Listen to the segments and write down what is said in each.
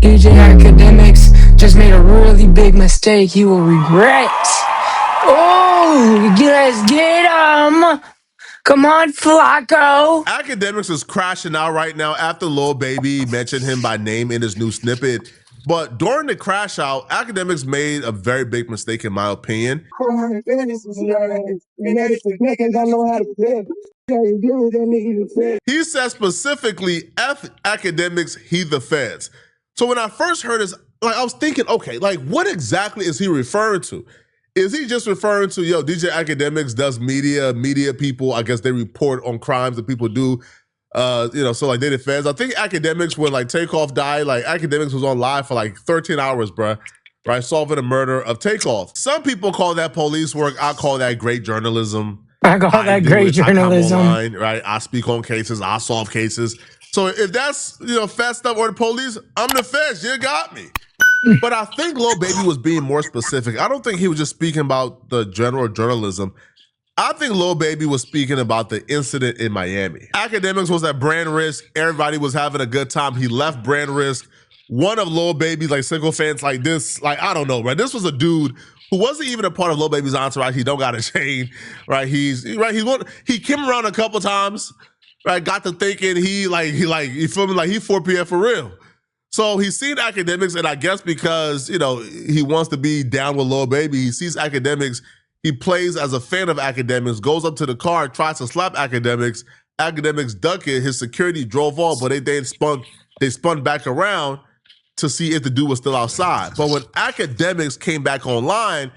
DJ Academics just made a really big mistake he will regret. Oh, let's get him. Come on, Flacco. Akademiks is crashing out right now after Lil Baby mentioned him by name in his new snippet. But during the crash out, Akademiks made a very big mistake, in my opinion. He said specifically, F Akademiks, he the feds. So when I first heard this, like I was thinking, okay, like what exactly is he referring to? Is he just referring to, yo, DJ Akademiks does media people, I guess they report on crimes that people do, so like they the feds. I think Akademiks, when like Takeoff died, like Akademiks was on live for like 13 hours, bruh, right, solving the murder of Takeoff. Some people call that police work. I call that great journalism. I call that great journalism. I come online, right? I speak on cases. I solve cases. So if that's, fed stuff or the police, I'm the feds. You got me. But I think Lil Baby was being more specific. I don't think he was just speaking about the general journalism. I think Lil Baby was speaking about the incident in Miami. Akademiks was at Brand Risk. Everybody was having a good time. He left Brand Risk. One of Lil Baby's like single fans like this, like, I don't know, right? This was a dude who wasn't even a part of Lil Baby's entourage. He don't got a chain, right? He came around a couple times, right? Got to thinking you feel me? Like he 4PF for real. So he's seen Akademiks, and I guess because, he wants to be down with Lil Baby, he sees Akademiks, he plays as a fan of Akademiks, goes up to the car, tries to slap Akademiks. Akademiks duck it, his security drove off, but they spun back around to see if the dude was still outside. But when Akademiks came back online,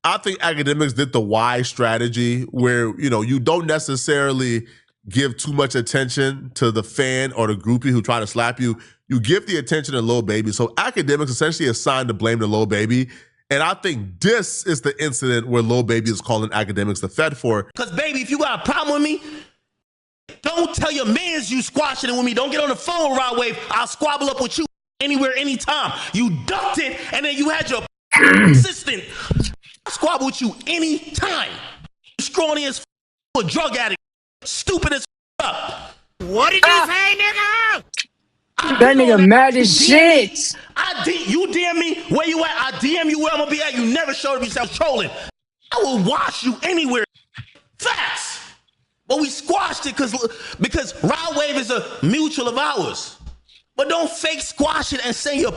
I think Akademiks did the wise strategy where, you don't necessarily give too much attention to the fan or the groupie who try to slap you. You give the attention to Lil Baby. So Akademiks essentially assigned the blame to Lil Baby. And I think this is the incident where Lil Baby is calling Akademiks the fed for. Because, baby, if you got a problem with me, don't tell your mans you squashing it with me. Don't get on the phone, Rod Wave. I'll squabble up with you anywhere, anytime. You ducked it, and then you had your assistant squabble with you anytime. Scrawny as a drug addict. Stupid as up. What did you say, nigga? That nigga mad as shit. You DM me where you at. I DM you where I'm gonna be at. You never showed me yourself trolling. I will watch you anywhere. Facts. But we squashed it because Rod Wave is a mutual of ours. But don't fake squash it and say your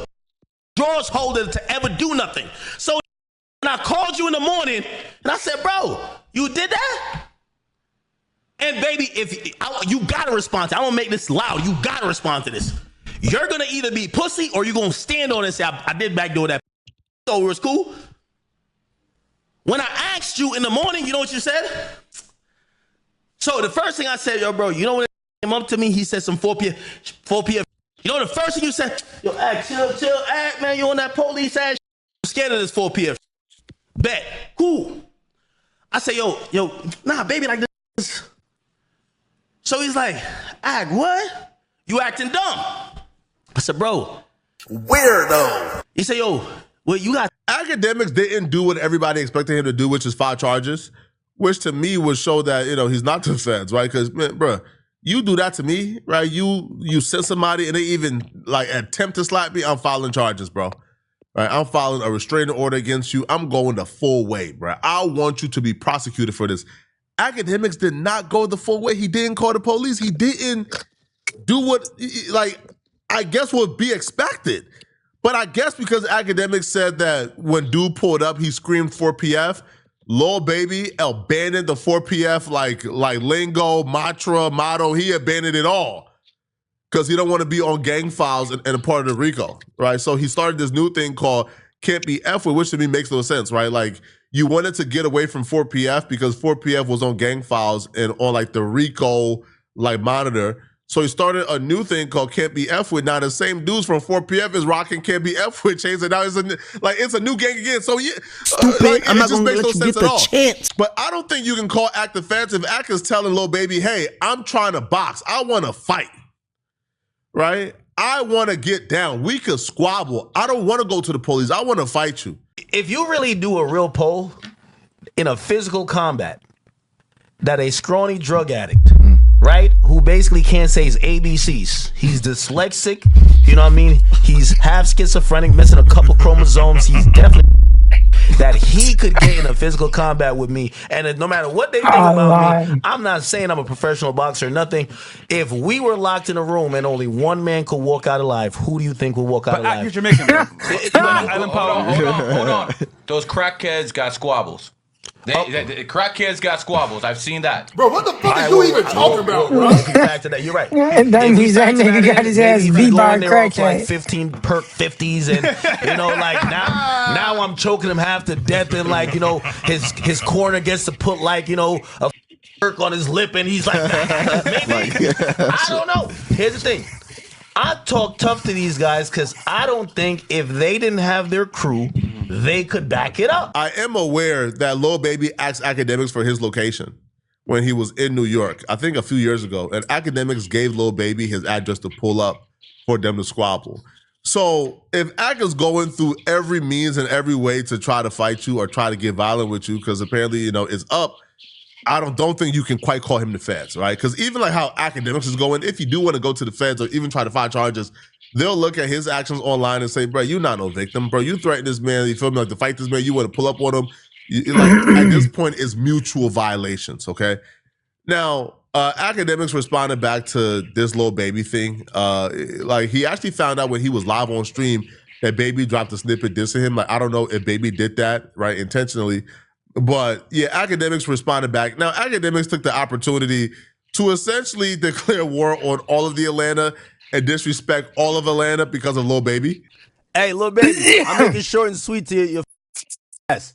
drawers holder to ever do nothing. So when I called you in the morning and I said, bro, you did that? And baby, you gotta respond to it. I'm gonna make this loud. You gotta respond to this. You're gonna either be pussy or you're gonna stand on it and say, I did backdoor that. So it was cool. When I asked you in the morning, you know what you said? So the first thing I said, yo, bro, you know when it came up to me, he said some 4PF. You know the first thing you said? Yo, act, chill, act, man, you on that police ass. I'm scared of this 4PF. Bet, cool. I say, yo, nah, baby, like this. So he's like, act, what? You acting dumb. I said, bro. Weirdo. He said, yo, well, you got. Akademiks didn't do what everybody expected him to do, which is 5 charges, which to me would show that, he's not the feds, right? Because, bro, you do that to me, right? You send somebody and they even like attempt to slap me, I'm filing charges, bro. Right? I'm filing a restraining order against you. I'm going the full way, bro. I want you to be prosecuted for this. Akademiks did not go the full way. He didn't call the police. He didn't do what, I guess would be expected. But I guess because Akademiks said that when dude pulled up, he screamed 4PF, Lil Baby abandoned the 4PF like lingo, mantra, motto. He abandoned it all because he don't want to be on gang files and a part of the RICO, right? So he started this new thing called Can't Be F with, which to me makes no sense, right? Like, you wanted to get away from 4PF because 4PF was on gang files and on like the RICO like monitor. So he started a new thing called Can't Be F with. Now the same dudes from 4PF is rocking Can't Be F with chains, and now it's a new gang again. So yeah, stupid. I'm not gonna let you get the chance. But I don't think you can call Act offensive. Act is telling Lil Baby, hey, I'm trying to box. I want to fight. Right? I want to get down. We could squabble. I don't want to go to the police. I want to fight you. If you really do a real poll in a physical combat that a scrawny drug addict right? Who basically can't say his ABCs. He's dyslexic, you know what I mean? He's half schizophrenic, missing a couple chromosomes. He's definitely that he could get in a physical combat with me. And no matter what they think about me, I'm not saying I'm a professional boxer or nothing. If we were locked in a room and only one man could walk out alive, who do you think would walk out alive? You're Jamaican, bro. Hold on. Those crackheads got squabbles. Crackheads got squabbles. I've seen that. Bro, what the fuck are you even talking about, bro? Back to that. You're right. That means that nigga got his ass beat by a crackhead. Like 15 perk 50s, and you know, like now I'm choking him half to death, and like, you know, his corner gets to put like, you know, a perk on his lip, and he's like, maybe. I don't know. Here's the thing. I talk tough to these guys because I don't think if they didn't have their crew, they could back it up. I am aware that Lil Baby asked Akademiks for his location when he was in New York, I think a few years ago, and Akademiks gave Lil Baby his address to pull up for them to squabble. So if Ak is going through every means and every way to try to fight you or try to get violent with you, because apparently, you know, it's up, I don't think you can quite call him the feds, right? Because even like how Akademiks is going, if you do want to go to the feds or even try to file charges, they'll look at his actions online and say, bro, you're not no victim, bro. You threatened this man, you feel me, like to fight this man, you want to pull up on him. Like at this point, it's mutual violations, okay? Now, Akademiks responded back to this Lil Baby thing. Like he actually found out when he was live on stream that Baby dropped a snippet dissing him. Like, I don't know if Baby did that, right, intentionally. But yeah, Akademiks responded back. Now, Akademiks took the opportunity to essentially declare war on all of the Atlanta and disrespect all of Atlanta because of Lil Baby. Hey, Lil Baby, I'm making short and sweet to your ass.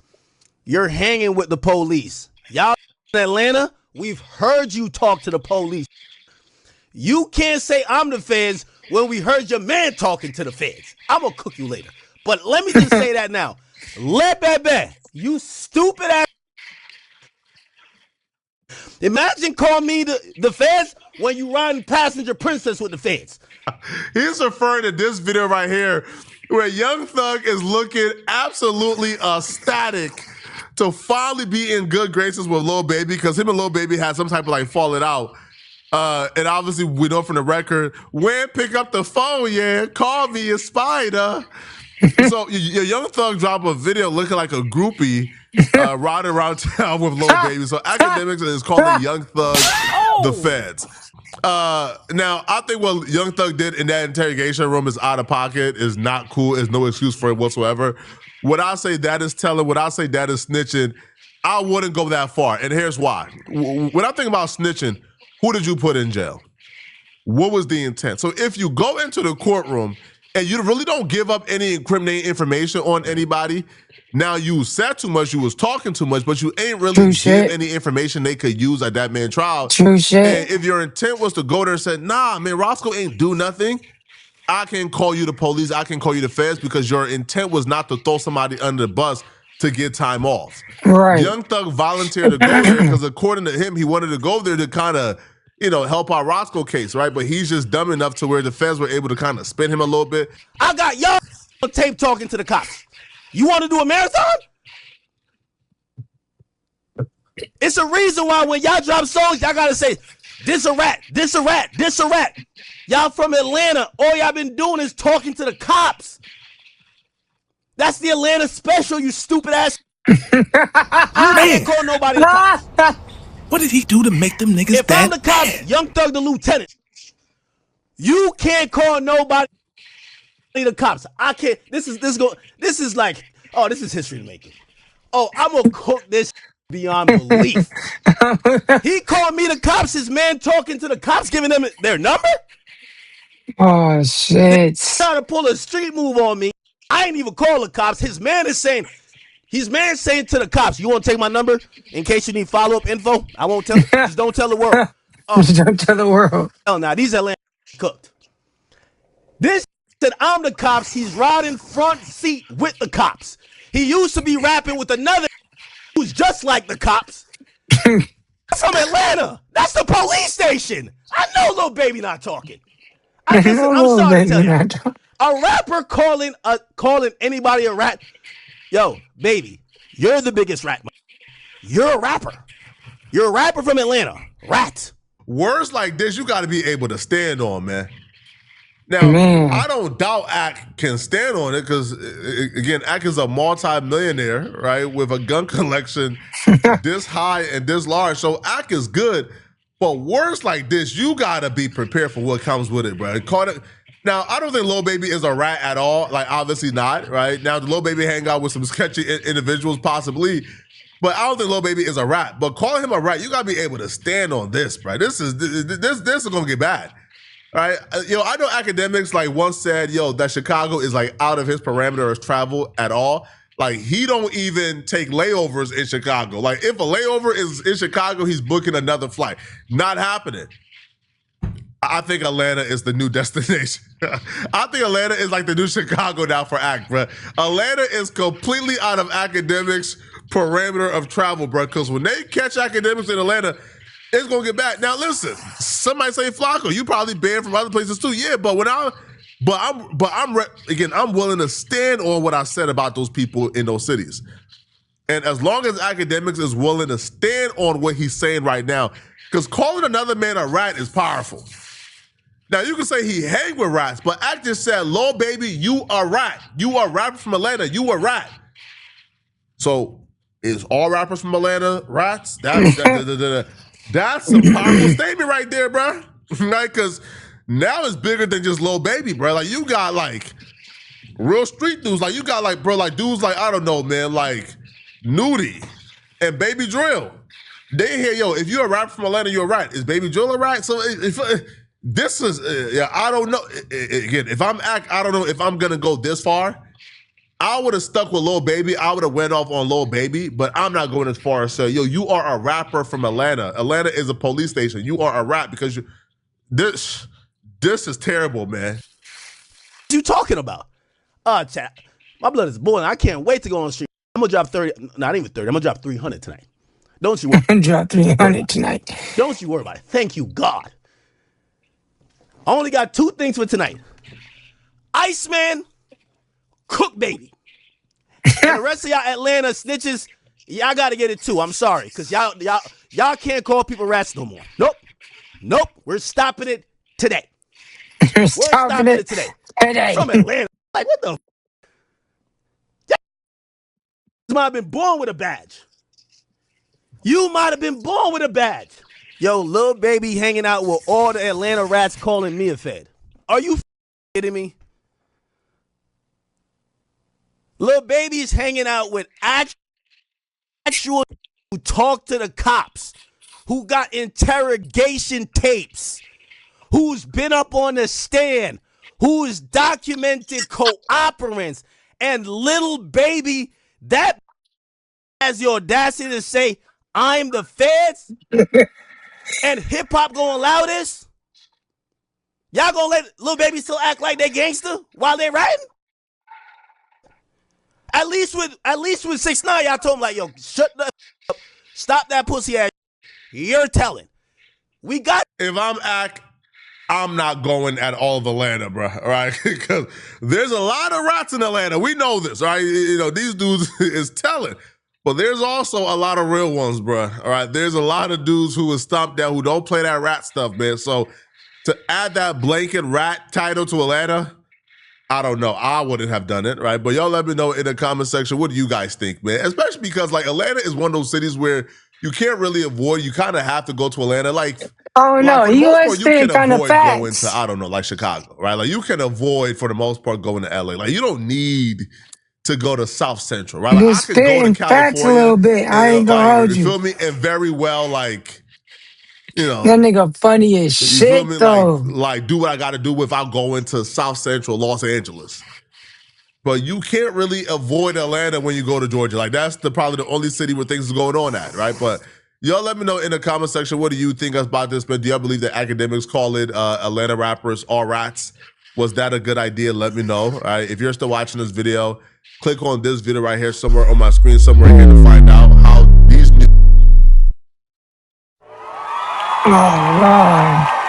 You're hanging with the police. Y'all in Atlanta, we've heard you talk to the police. You can't say I'm the feds when we heard your man talking to the feds. I'm going to cook you later. But let me just say that now. Let Bebe. You stupid ass. Imagine calling me the feds when you riding passenger princess with the feds. He's referring to this video right here where Young Thug is looking absolutely ecstatic to finally be in good graces with Lil Baby because him and Lil Baby had some type of like falling out. And obviously we know from the record, when pick up the phone, yeah, call me a spider. So your Young Thug dropped a video looking like a groupie riding around town with Lil Baby. So Akademiks is calling Young Thug the feds. Now, I think what Young Thug did in that interrogation room is out of pocket, is not cool, is no excuse for it whatsoever. When I say that is telling, when I say that is snitching, I wouldn't go that far. And here's why. When I think about snitching, who did you put in jail? What was the intent? So if you go into the courtroom and you really don't give up any incriminating information on anybody, now you said too much, you was talking too much, but you ain't really give any information they could use at that man's trial. True shit. And if your intent was to go there and say, nah, man, Roscoe ain't do nothing, I can call you the police, I can call you the feds, because your intent was not to throw somebody under the bus to get time off. Right. Young Thug volunteered to go there because according to him, he wanted to go there to kind of, you know, help our Roscoe case, right? But he's just dumb enough to where the feds were able to kind of spin him a little bit. I got y'all on tape talking to the cops. You want to do a marathon? It's a reason why when y'all drop songs, y'all got to say, this a rat, this a rat, this a rat. Y'all from Atlanta, all y'all been doing is talking to the cops. That's the Atlanta special, you stupid ass. You can't call nobody the cops. What did he do to make them niggas if I'm the cops, Young Thug the lieutenant, you can't call nobody the cops. I can't. This is like, oh, this is history making. Oh, I'm gonna cook this beyond belief. He called me the cops. His man talking to the cops, giving them their number. Oh shit! Trying to pull a street move on me. I ain't even call the cops. His man saying to the cops, you want to take my number in case you need follow-up info? I won't tell. Just don't tell the world. Just don't tell the world. Hell, now these Atlanta cooked. This said I'm the cops. He's riding front seat with the cops. He used to be rapping with another who's just like the cops. From Atlanta. That's the police station. I know Lil Baby not talking. I'm sorry to tell you. A rapper calling anybody a rat. Yo, baby, you're the biggest rat. You're a rapper. You're a rapper from Atlanta. Rat. words like this, you got to be able to stand on, man. Now, I don't doubt Ak can stand on it because, again, Ak is a multi-millionaire, right, with a gun collection this high and this large. So Ak is good, but words like this, you got to be prepared for what comes with it, bro. Now, I don't think Lil Baby is a rat at all. Like, obviously not, right? Now, Lil Baby hang out with some sketchy individuals possibly, but I don't think Lil Baby is a rat. But calling him a rat, you got to be able to stand on this, bro. This is going to get bad. Right, I know Akademiks like once said, that Chicago is like out of his parameter of travel at all. Like he don't even take layovers in Chicago. Like if a layover is in Chicago, he's booking another flight. Not happening. I think Atlanta is the new destination. I think Atlanta is like the new Chicago now for Ak, bro. Atlanta is completely out of Akademiks' parameter of travel, bro. Because when they catch Akademiks in Atlanta, it's gonna get bad. Now, listen. Somebody say Flacco. You probably banned from other places too. Yeah, but I'm willing to stand on what I said about those people in those cities. And as long as Akademiks is willing to stand on what he's saying right now, because calling another man a rat is powerful. Now you can say he hang with rats, but Ak just said, "Lil Baby, you a rat. You are a rapper from Atlanta. You a rat." So is all rappers from Atlanta rats? That's a powerful statement right there, bro. Right? Because now it's bigger than just Lil Baby, bro. Like, you got, like, real street dudes. Like, you got, like, bro, like, dudes like, I don't know, man, like, Nudie and Baby Drill. They hear, if you're a rapper from Atlanta, you're a rat. Is Baby Drill a rat? So, this is, I don't know. Again, if I'm Ak, I don't know if I'm going to go this far. I would have stuck with Lil Baby. I would have went off on Lil Baby, but I'm not going as far as say, you are a rapper from Atlanta. Atlanta is a police station. You are a rat because this is terrible, man. What you talking about? Chat. My blood is boiling. I can't wait to go on the street. I'm gonna drop 30, not even 30. I'm gonna drop 300 tonight. Don't you worry. I'm gonna drop 300 tonight. Don't you worry about it. Thank you, God. I only got 2 things for tonight. Iceman, Cook Baby. And the rest of y'all Atlanta snitches, y'all gotta get it too. I'm sorry, because y'all can't call people rats no more. Nope. We're stopping it today. We're stopping it today. From Atlanta. Like, what the? You might have been born with a badge. Yo, Lil Baby hanging out with all the Atlanta rats calling me a fed. Are you kidding me? Lil Baby's hanging out with actual who talk to the cops, who got interrogation tapes, who's been up on the stand, who's documented cooperants, and Lil Baby, that has the audacity to say, I'm the feds, and hip-hop gonna allow this? Y'all gonna let Lil Baby still act like they gangster while they ratting? At least with 6ix9ine, y'all told him like, yo, shut the up, stop that pussy ass. You're telling. If I'm Ak, I'm not going at all of Atlanta, bro. Right? Because there's a lot of rats in Atlanta. We know this, right? These dudes is telling. But there's also a lot of real ones, bro. All right? There's a lot of dudes who is stomped down who don't play that rat stuff, man. So to add that blanket rat title to Atlanta, I don't know. I wouldn't have done it, right? But y'all let me know in the comment section, what do you guys think, man? Especially because, like, Atlanta is one of those cities where you can't really avoid. You kind of have to go to Atlanta. Like, no, for the most part, you can avoid going to, I don't know, like Chicago, right? Like, you can avoid, for the most part, going to LA. Like, you don't need to go to South Central, right? Like, you're I could go to spitting facts a California. little bit. I ain't gonna hold You you. feel me? And very well, like, That nigga funny as you feel shit, me? though. Like do what I got to do without going to South Central Los Angeles. But you can't really avoid Atlanta when you go to Georgia. Like, that's probably the only city where things are going on at, right? But y'all let me know in the comment section, what do you think about this? But do y'all believe that Akademiks call it Atlanta rappers all rats? Was that a good idea? Let me know. All right. If you're still watching this video, click on this video right here somewhere on my screen, somewhere here to find out how these new... Oh, Lord.